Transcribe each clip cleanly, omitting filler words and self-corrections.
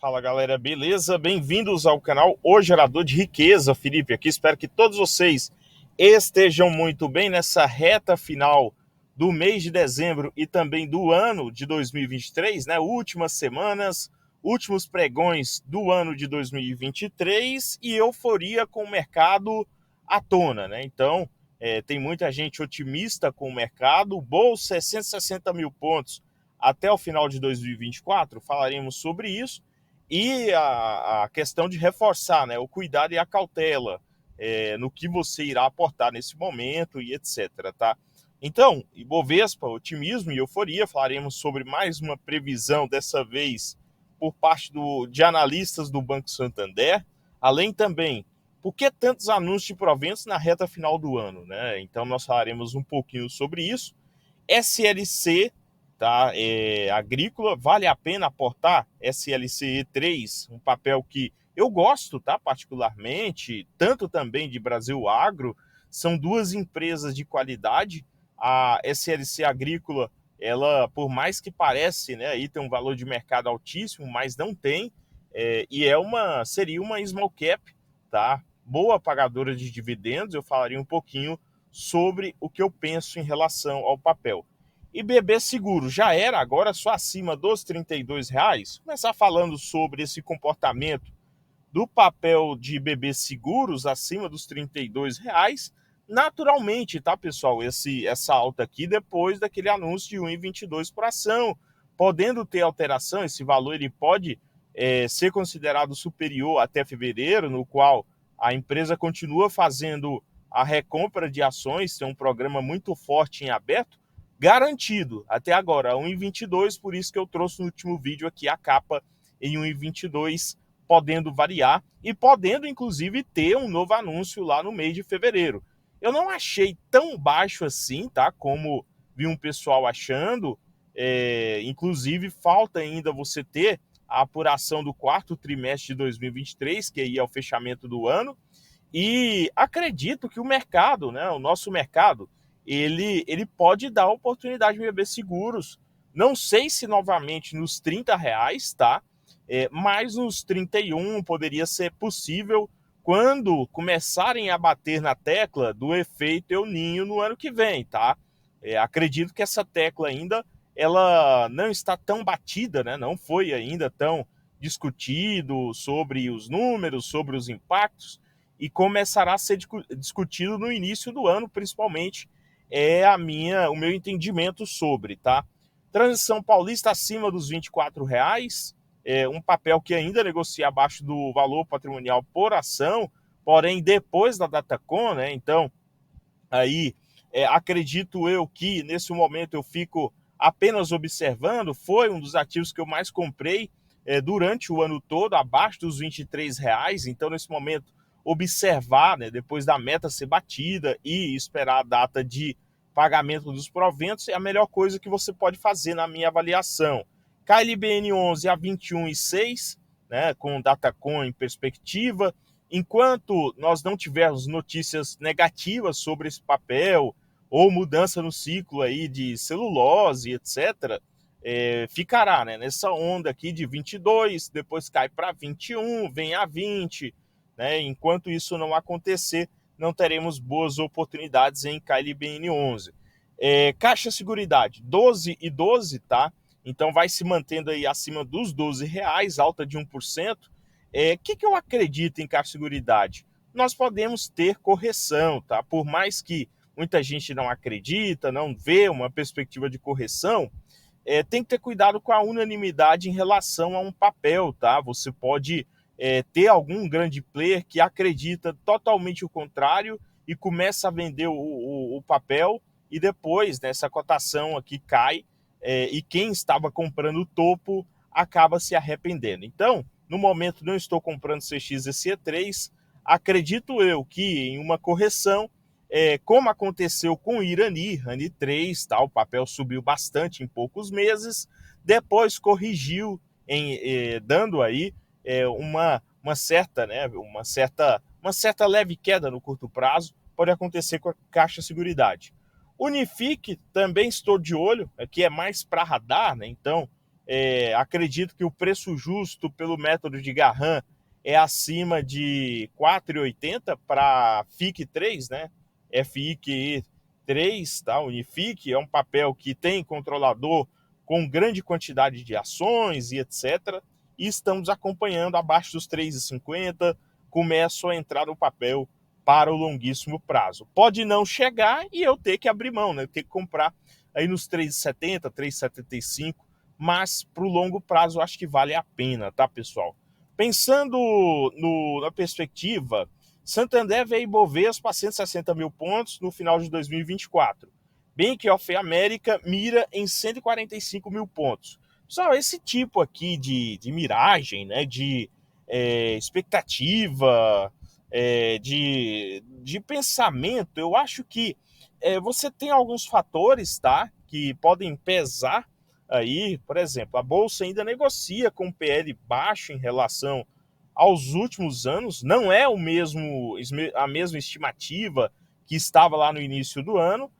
Fala galera, beleza? Bem-vindos ao canal O Gerador de Riqueza, Felipe aqui. Espero que todos vocês estejam muito bem nessa reta final do mês de dezembro e também do ano de 2023, né? Últimas semanas, últimos pregões do ano de 2023 e euforia com o mercado à tona, né? Então, tem muita gente otimista com o mercado. O Bolsa é 160 mil pontos até o final de 2024, falaremos sobre isso e a questão de reforçar, né, o cuidado e a cautela no que você irá aportar nesse momento e etc. Tá? Então, Ibovespa, otimismo e euforia, falaremos sobre mais uma previsão, dessa vez por parte de analistas do Banco Santander, além também, por que tantos anúncios de proventos na reta final do ano? Né? Então, nós falaremos um pouquinho sobre isso. SLC, tá? Agrícola, vale a pena aportar SLCE3, um papel que eu gosto, tá? Particularmente, tanto também de Brasil Agro, são duas empresas de qualidade. A SLC Agrícola, ela, por mais que parece, né, aí tem um valor de mercado altíssimo, mas não tem, e seria uma small cap, tá? Boa pagadora de dividendos. Eu falaria um pouquinho sobre o que eu penso em relação ao papel. E BB Seguro já era, agora só acima dos R$ 32. Começar falando sobre esse comportamento do papel de BB Seguros acima dos R$ 32. Naturalmente, tá, pessoal? Essa alta aqui depois daquele anúncio de 1,22 por ação. Podendo ter alteração, esse valor ele pode ser considerado superior até fevereiro, no qual a empresa continua fazendo a recompra de ações, tem um programa muito forte em aberto, garantido até agora 1,22, por isso que eu trouxe no último vídeo aqui a capa em 1,22, podendo variar e podendo inclusive ter um novo anúncio lá no mês de fevereiro. Eu não achei tão baixo assim, tá? Como vi um pessoal achando. Inclusive falta ainda você ter a apuração do quarto trimestre de 2023, que aí é o fechamento do ano. E acredito que o mercado, né, o nosso mercado, ele pode dar oportunidade de beber seguros. Não sei se novamente nos R$ 30, tá? Mas nos 31 poderia ser possível quando começarem a bater na tecla do efeito El Ninho no ano que vem, tá? Acredito que essa tecla ainda ela não está tão batida, né? Não foi ainda tão discutido sobre os números, sobre os impactos, e começará a ser discutido no início do ano, principalmente, o meu entendimento sobre, tá? Transição Paulista acima dos R$ 24, um papel que ainda negocia abaixo do valor patrimonial por ação, porém depois da Datacom, né? Então, aí acredito eu que nesse momento eu fico apenas observando. Foi um dos ativos que eu mais comprei durante o ano todo, abaixo dos R$ 23. Então, nesse momento, observar, né, depois da meta ser batida e esperar a data de pagamento dos proventos, é a melhor coisa que você pode fazer na minha avaliação. KLBN11 a 21,6, né, com Datacom em perspectiva. Enquanto nós não tivermos notícias negativas sobre esse papel ou mudança no ciclo aí de celulose, etc., ficará, né, nessa onda aqui de 22, depois cai para 21, vem a 20, né? Enquanto isso não acontecer, não teremos boas oportunidades em KLBN11. Caixa Seguridade, 12 e 12, tá? Então vai se mantendo aí acima dos R$ 12, alta de 1%. Que eu acredito em Caixa Seguridade? Nós podemos ter correção, tá? Por mais que muita gente não acredita, não vê uma perspectiva de correção, tem que ter cuidado com a unanimidade em relação a um papel, tá? Você pode ter algum grande player que acredita totalmente o contrário e começa a vender o papel, e depois, né, essa cotação aqui cai, e quem estava comprando o topo acaba se arrependendo. Então, no momento não estou comprando CXSE3, acredito eu que em uma correção, como aconteceu com o Irani 3, tá? O papel subiu bastante em poucos meses, depois corrigiu, dando aí uma certa, né, uma certa leve queda no curto prazo, pode acontecer com a Caixa Seguridade. Unifique, também estou de olho, aqui é mais para radar, né? Então Acredito que o preço justo pelo método de Garran é acima de 4,80 para FIC 3, né? FIC 3, tá? Unifique é um papel que tem controlador com grande quantidade de ações e etc. E estamos acompanhando abaixo dos 3,50, começo a entrar no papel para o longuíssimo prazo. Pode não chegar e eu ter que abrir mão, né? Ter que comprar aí nos 3,70, 3,75, mas para o longo prazo acho que vale a pena, tá, pessoal? Pensando na perspectiva, Santander veio Ibovespa a 160 mil pontos no final de 2024. Bank of America mira em 145 mil pontos. Pessoal, esse tipo aqui de miragem, né, de expectativa, de pensamento, eu acho que você tem alguns fatores, tá, que podem pesar aí. Por exemplo, a Bolsa ainda negocia com PL baixo em relação aos últimos anos, não é a mesma estimativa que estava lá no início do ano,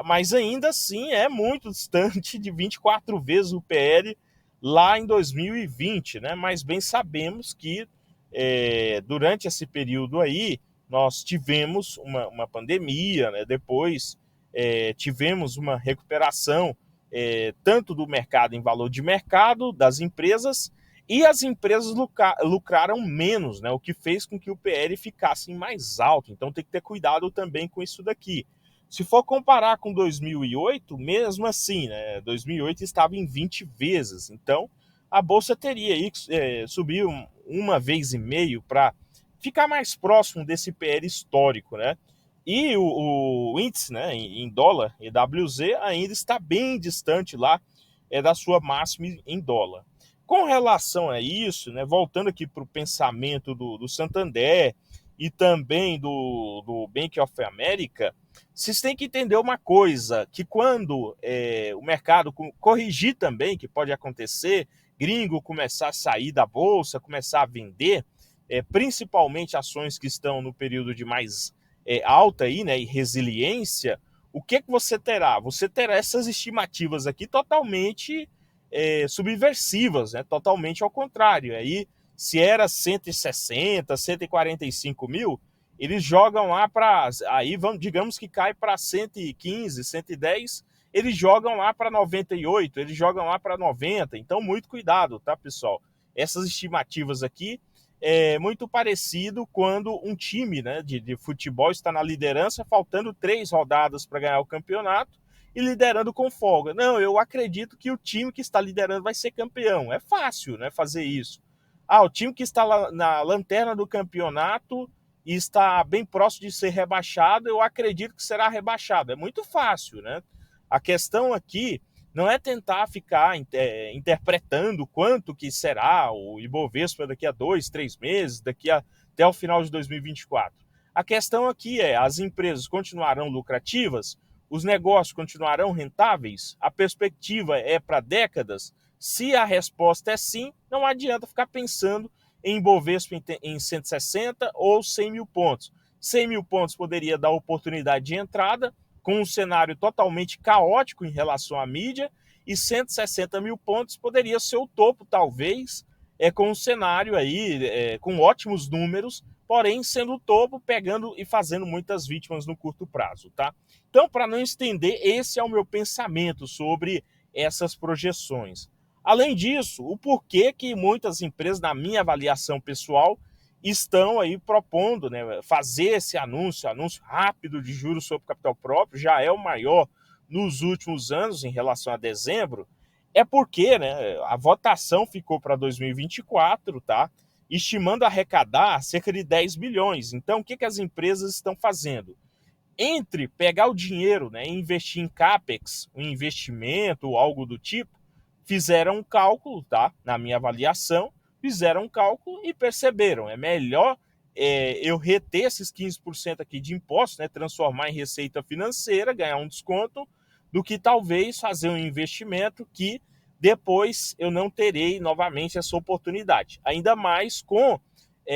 mas ainda assim é muito distante de 24 vezes o PL lá em 2020, né? Mas bem sabemos que durante esse período aí nós tivemos uma pandemia, né? Depois tivemos uma recuperação tanto do mercado em valor de mercado, das empresas, e as empresas lucraram menos, né? O que fez com que o PL ficasse mais alto. Então tem que ter cuidado também com isso daqui. Se for comparar com 2008, mesmo assim, né? 2008 estava em 20 vezes. Então a Bolsa teria aí que subir uma vez e meio para ficar mais próximo desse PL histórico, né? E o índice, né, em dólar, EWZ, ainda está bem distante lá da sua máxima em dólar. Com relação a isso, né, voltando aqui para o pensamento do Santander e também do Bank of America, vocês têm que entender uma coisa, que quando o mercado corrigir também, que pode acontecer, gringo começar a sair da bolsa, começar a vender, principalmente ações que estão no período de mais alta aí, né, e resiliência, o que você terá? Você terá essas estimativas aqui totalmente subversivas, né, totalmente ao contrário. Aí, se era 160, 145 mil, eles jogam lá para, aí vamos, digamos que cai para 115, 110, eles jogam lá para 98, eles jogam lá para 90. Então, muito cuidado, tá, pessoal? Essas estimativas aqui muito parecido quando um time, né, de futebol está na liderança, faltando 3 rodadas para ganhar o campeonato e liderando com folga. Não, eu acredito que o time que está liderando vai ser campeão. É fácil, né, fazer isso. O time que está na lanterna do campeonato e está bem próximo de ser rebaixado, eu acredito que será rebaixado. É muito fácil, né? A questão aqui não é tentar ficar interpretando quanto que será o Ibovespa daqui a 2, 3 meses, até o final de 2024. A questão aqui as empresas continuarão lucrativas, os negócios continuarão rentáveis, a perspectiva é para décadas? Se a resposta é sim, não adianta ficar pensando em Ibovespa em 160 ou 100 mil pontos. 100 mil pontos poderia dar oportunidade de entrada, com um cenário totalmente caótico em relação à mídia, e 160 mil pontos poderia ser o topo, talvez, com um cenário aí, com ótimos números, porém sendo o topo, pegando e fazendo muitas vítimas no curto prazo, tá? Então, para não estender, esse é o meu pensamento sobre essas projeções. Além disso, o porquê que muitas empresas, na minha avaliação pessoal, estão aí propondo, né, fazer esse anúncio rápido de juros sobre capital próprio, já é o maior nos últimos anos em relação a dezembro, é porque, né, a votação ficou para 2024, tá? Estimando arrecadar cerca de 10 bilhões. Então, o que as empresas estão fazendo? Entre pegar o dinheiro, né, e investir em CAPEX, um investimento ou algo do tipo, fizeram um cálculo, tá? Na minha avaliação, fizeram um cálculo e perceberam, é melhor eu reter esses 15% aqui de impostos, né, transformar em receita financeira, ganhar um desconto, do que talvez fazer um investimento que depois eu não terei novamente essa oportunidade. Ainda mais com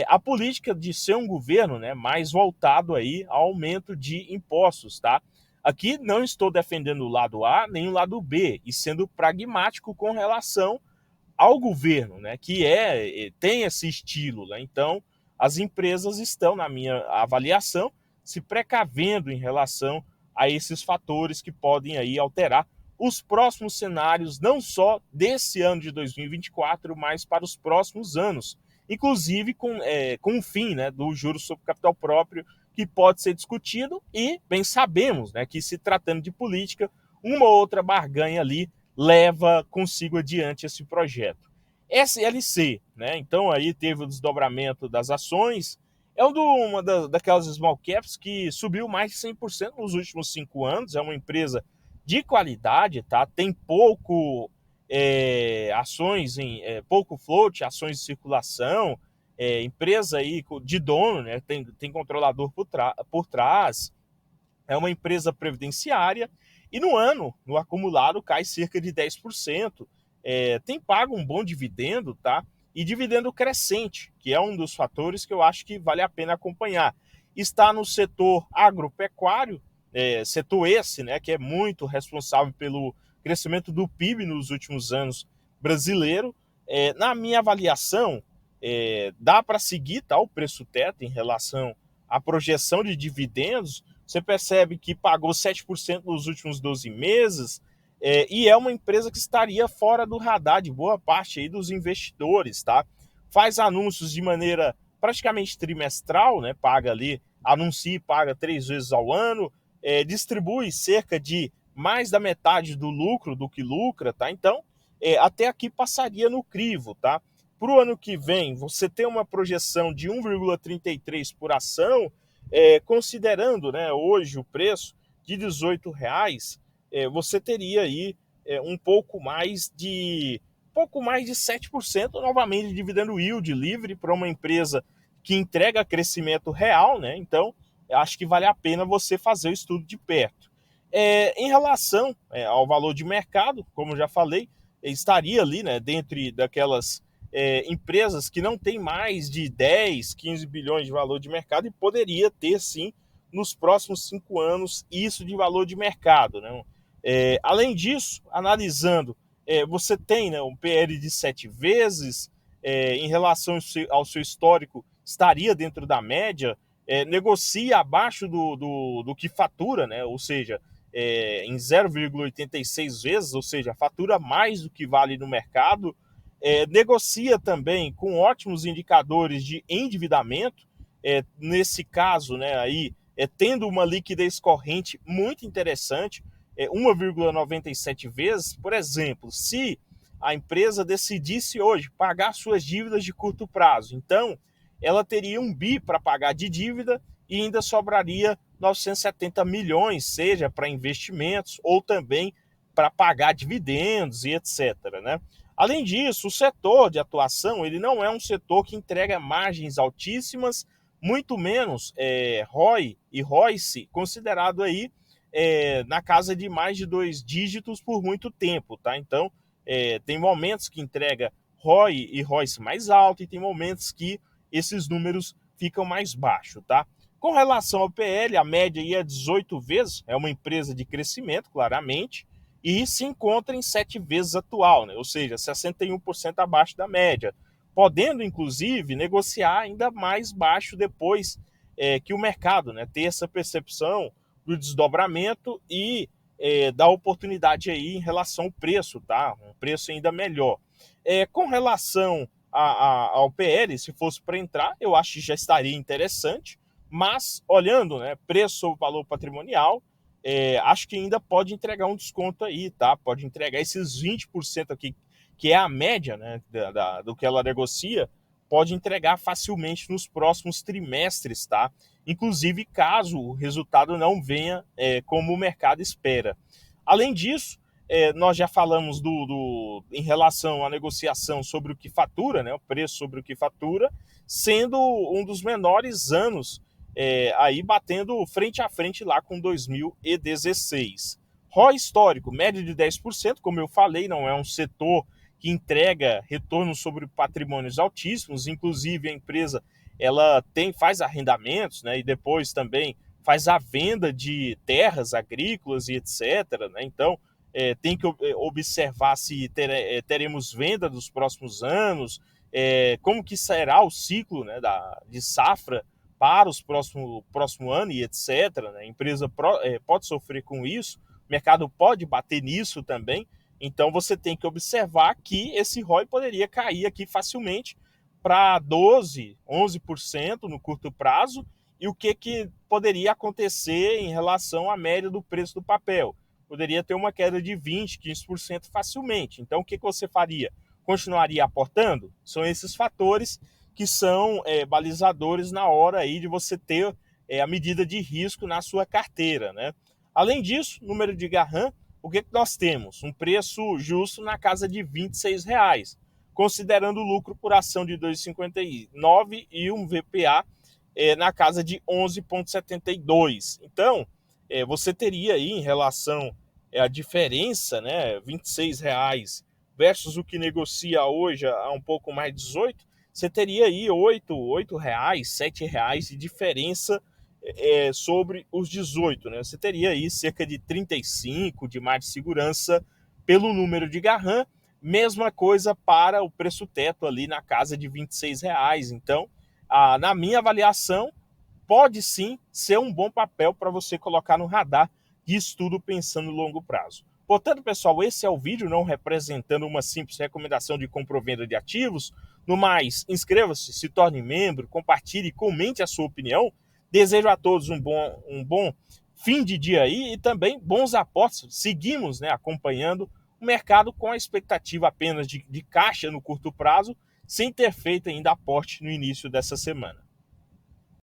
a política de ser um governo, né, mais voltado aí ao aumento de impostos, tá? Aqui não estou defendendo o lado A nem o lado B, e sendo pragmático com relação ao governo, né, que tem esse estilo, né? Então, as empresas estão, na minha avaliação, se precavendo em relação a esses fatores que podem aí alterar os próximos cenários, não só desse ano de 2024, mas para os próximos anos, inclusive com o fim, né, do juros sobre capital próprio, que pode ser discutido, e bem sabemos, né, que se tratando de política, uma ou outra barganha ali leva consigo adiante esse projeto. SLC, né? Então aí teve o desdobramento das ações, uma daquelas small caps que subiu mais de 100% nos últimos 5 anos, é uma empresa de qualidade, tá? Tem ações pouco float, ações de circulação, empresa aí de dono, né? Tem controlador por trás, é uma empresa previdenciária, e no acumulado, cai cerca de 10%. Tem pago um bom dividendo, tá? E dividendo crescente, que é um dos fatores que eu acho que vale a pena acompanhar. Está no setor agropecuário, setor esse, né, que é muito responsável pelo crescimento do PIB nos últimos anos brasileiro. Na minha avaliação, dá para seguir, tá, o preço teto em relação à projeção de dividendos. Você percebe que pagou 7% nos últimos 12 meses, e é uma empresa que estaria fora do radar de boa parte aí dos investidores, tá? Faz anúncios de maneira praticamente trimestral, né? Anuncia e paga 3 vezes ao ano, distribui cerca de mais da metade do lucro do que lucra, tá? Então, até aqui passaria no crivo, tá? Para o ano que vem, você tem uma projeção de 1,33 por ação, considerando, né, hoje o preço de R$ 18, você teria aí um pouco mais de 7% novamente de dividendo yield livre para uma empresa que entrega crescimento real, né? Então, acho que vale a pena você fazer o estudo de perto. Em relação ao valor de mercado, como eu já falei, estaria ali, né, dentre daquelas empresas que não tem mais de 10, 15 bilhões de valor de mercado, e poderia ter, sim, nos próximos 5 anos, isso de valor de mercado, né? Além disso, analisando, você tem, né, um PL de 7 vezes, em relação ao seu histórico, estaria dentro da média, negocia abaixo do que fatura, né? Ou seja, em 0,86 vezes, ou seja, fatura mais do que vale no mercado. Negocia também com ótimos indicadores de endividamento, nesse caso, né, aí, tendo uma liquidez corrente muito interessante, 1,97 vezes. Por exemplo, se a empresa decidisse hoje pagar suas dívidas de curto prazo, então ela teria 1 bi para pagar de dívida e ainda sobraria 970 milhões, seja para investimentos ou também para pagar dividendos e etc, né? Além disso, o setor de atuação, ele não é um setor que entrega margens altíssimas, muito menos ROI e ROIC considerado aí na casa de mais de 2 dígitos por muito tempo, tá? Então, tem momentos que entrega ROI e ROIC mais alto, e tem momentos que esses números ficam mais baixos, tá? Com relação ao PL, a média aí é 18 vezes, é uma empresa de crescimento, claramente, e se encontra em 7 vezes atual, né? Ou seja, 61% abaixo da média, podendo, inclusive, negociar ainda mais baixo depois que o mercado, né, ter essa percepção do desdobramento e da oportunidade aí em relação ao preço, tá? Um preço ainda melhor. Com relação ao PL, se fosse para entrar, eu acho que já estaria interessante, mas olhando, né, preço sobre valor patrimonial, acho que ainda pode entregar um desconto aí, tá? Pode entregar esses 20% aqui, que é a média, né, do que ela negocia, pode entregar facilmente nos próximos trimestres, tá? Inclusive caso o resultado não venha como o mercado espera. Além disso, nós já falamos em relação à negociação sobre o que fatura, né, o preço sobre o que fatura, sendo um dos menores anos, aí batendo frente a frente lá com 2016. ROI histórico, média de 10%, como eu falei, não é um setor que entrega retorno sobre patrimônios altíssimos, inclusive a empresa ela faz arrendamentos, né, e depois também faz a venda de terras agrícolas e etc. Né? Então, tem que observar se teremos venda nos próximos anos, como que será o ciclo, né, de safra para os próximo ano e etc. Né? A empresa pode sofrer com isso, o mercado pode bater nisso também, então você tem que observar que esse ROI poderia cair aqui facilmente para 12, 11% no curto prazo, e o que poderia acontecer em relação à média do preço do papel. Poderia ter uma queda de 20%, 15% facilmente. Então, o que você faria? Continuaria aportando? São esses fatores que são balizadores na hora aí de você ter a medida de risco na sua carteira, né? Além disso, número de Garran, o que nós temos? Um preço justo na casa de R$ 26, considerando o lucro por ação de 2,59 e um VPA na casa de 11,72. Então, você teria aí em relação à diferença, né, R$ 26 versus o que negocia hoje a um pouco mais de 18, você teria aí R$ 8, R$ 7 de diferença sobre os 18. Né? Você teria aí cerca de 35 de margem de segurança pelo número de Garran. Mesma coisa para o preço teto ali na casa de R$ 26. Então, na minha avaliação, pode sim ser um bom papel para você colocar no radar de estudo pensando no longo prazo. Portanto, pessoal, esse é o vídeo, não representando uma simples recomendação de compra ou venda de ativos. No mais, inscreva-se, se torne membro, compartilhe e comente a sua opinião. Desejo a todos um bom fim de dia aí e também bons aportes. Seguimos, né, acompanhando o mercado com a expectativa apenas de caixa no curto prazo, sem ter feito ainda aporte no início dessa semana.